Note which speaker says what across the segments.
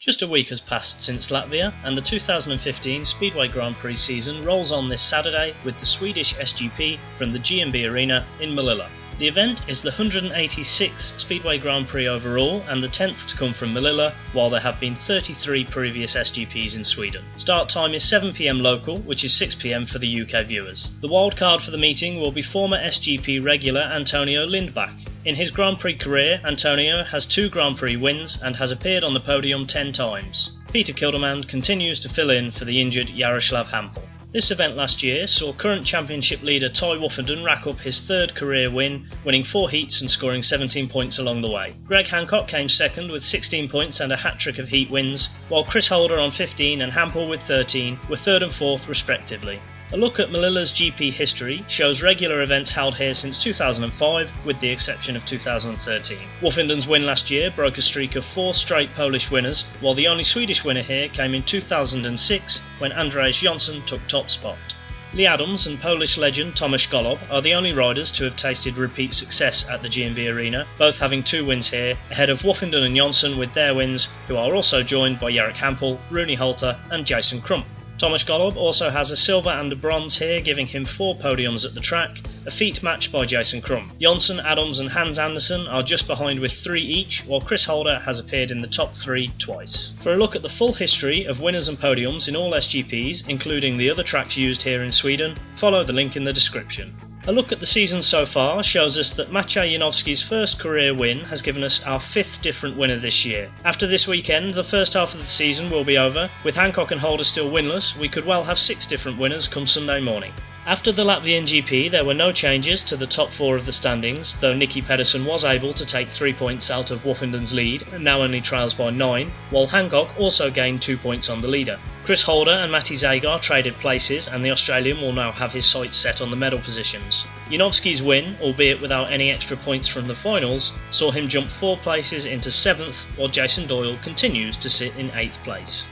Speaker 1: Just a week has passed since Latvia, and the 2015 Speedway Grand Prix season rolls on this Saturday with the Swedish SGP from the GMB Arena in Målilla. The event is the 186th Speedway Grand Prix overall and the 10th to come from Målilla, while there have been 33 previous SGPs in Sweden. Start time is 7 PM local, which is 6 PM for the UK viewers. The wildcard for the meeting will be former SGP regular Antonio Lindbäck. In his Grand Prix career, Antonio has 2 Grand Prix wins and has appeared on the podium 10 times. Peter Kildemand continues to fill in for the injured Jaroslav Hampel. This event last year saw current championship leader Ty Woffenden rack up his 3rd career win, winning 4 heats and scoring 17 points along the way. Greg Hancock came second with 16 points and a hat-trick of heat wins, while Chris Holder on 15 and Hampel with 13 were 3rd and 4th respectively. A look at Målilla's GP history shows regular events held here since 2005, with the exception of 2013. Woffenden's win last year broke a streak of 4 straight Polish winners, while the only Swedish winner here came in 2006 when Andreas Jonsson took top spot. Lee Adams and Polish legend Tomasz Golob are the only riders to have tasted repeat success at the GMB Arena, both having 2 wins here, ahead of Woffenden and Jonsson with their wins, who are also joined by Jarek Hampel, Rune Holter and Jason Crump. Tomasz Golob also has a silver and a bronze here, giving him 4 podiums at the track, a feat matched by Jason Crump. Jonsson, Adams and Hans Andersen are just behind with 3 each, while Chris Holder has appeared in the top 3 twice. For a look at the full history of winners and podiums in all SGPs, including the other tracks used here in Sweden, follow the link in the description. A look at the season so far shows us that Maciej Janowski's first career win has given us our 5th different winner this year. After this weekend, the first half of the season will be over. With Hancock and Holder still winless, we could well have 6 different winners come Sunday morning. After the Latvian GP, there were no changes to the top 4 of the standings, though Nicky Pedersen was able to take 3 points out of Woffenden's lead and now only trails by 9, while Hancock also gained 2 points on the leader. Chris Holder and Matti Zagar traded places, and the Australian will now have his sights set on the medal positions. Janowski's win, albeit without any extra points from the finals, saw him jump 4 places into 7th, while Jason Doyle continues to sit in 8th place.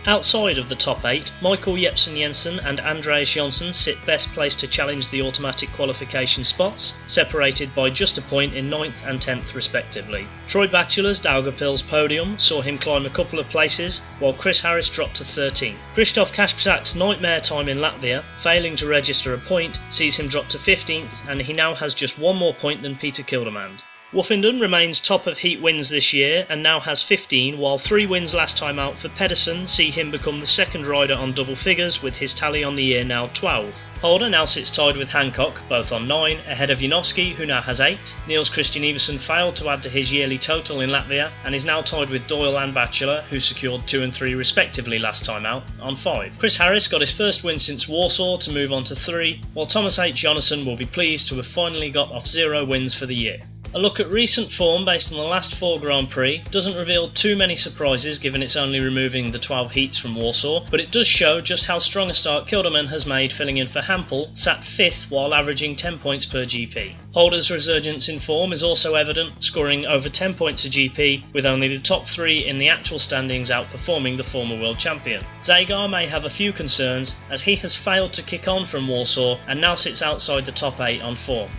Speaker 1: Outside of the top 8, Michael Jepsen Jensen and Andreas Jonsson sit best placed to challenge the automatic qualification spots, separated by just a point in 9th and 10th respectively. Troy Batchelor's Daugavpils podium saw him climb a couple of places, while Chris Harris dropped to 13th. Krzysztof Kasprzak's nightmare time in Latvia, failing to register a point, sees him drop to 15th, and he now has just 1 more point than Peter Kildemand. Woffenden remains top of heat wins this year and now has 15, while 3 wins last time out for Pedersen see him become the 2nd rider on double figures, with his tally on the year now 12. Holder now sits tied with Hancock, both on 9, ahead of Janowski, who now has 8. Niels Christian Iversen failed to add to his yearly total in Latvia and is now tied with Doyle and Batchelor, who secured 2 and 3 respectively last time out, on 5. Chris Harris got his first win since Warsaw to move on to 3, while Thomas H. Jonasson will be pleased to have finally got off 0 wins for the year. A look at recent form based on the last 4 Grand Prix doesn't reveal too many surprises given it's only removing the 12 heats from Warsaw, but it does show just how strong a start Kilderman has made filling in for Hampel, sat 5th while averaging 10 points per GP. Holder's resurgence in form is also evident, scoring over 10 points a GP, with only the top 3 in the actual standings outperforming the former world champion. Zagar may have a few concerns, as he has failed to kick on from Warsaw and now sits outside the top 8 on form.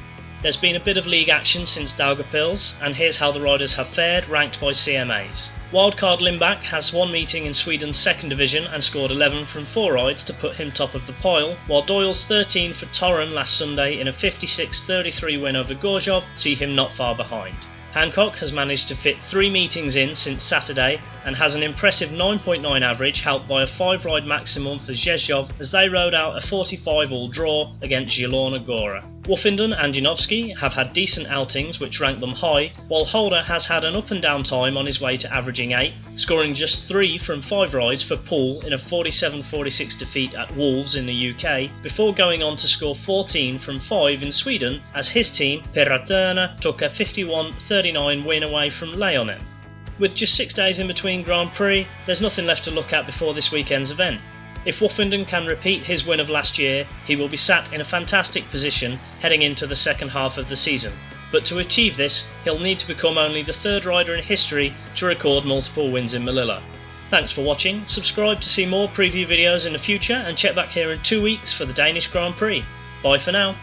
Speaker 1: There's been a bit of league action since Daugavpils, and here's how the riders have fared, ranked by CMAs. Wildcard Lindbäck has 1 meeting in Sweden's 2nd division and scored 11 from 4 rides to put him top of the pile, while Doyle's 13 for Torren last Sunday in a 56-33 win over Gorzhov see him not far behind. Hancock has managed to fit 3 meetings in since Saturday and has an impressive 9.9 average, helped by a 5-ride maximum for Zhezhov as they rode out a 45-all draw against Zielona Góra. Woffenden and Janowski have had decent outings which rank them high, while Holder has had an up and down time on his way to averaging 8, scoring just 3 from 5 rides for Poole in a 47-46 defeat at Wolves in the UK, before going on to score 14 from 5 in Sweden as his team, Piraterna, took a 51-39 win away from Leonen. With just 6 days in between Grand Prix, there's nothing left to look at before this weekend's event. If Woffenden can repeat his win of last year, he will be sat in a fantastic position heading into the second half of the season. But to achieve this, he'll need to become only the 3rd rider in history to record multiple wins in Målilla. Thanks for watching, subscribe to see more preview videos in the future, and check back here in 2 weeks for the Danish Grand Prix. Bye for now.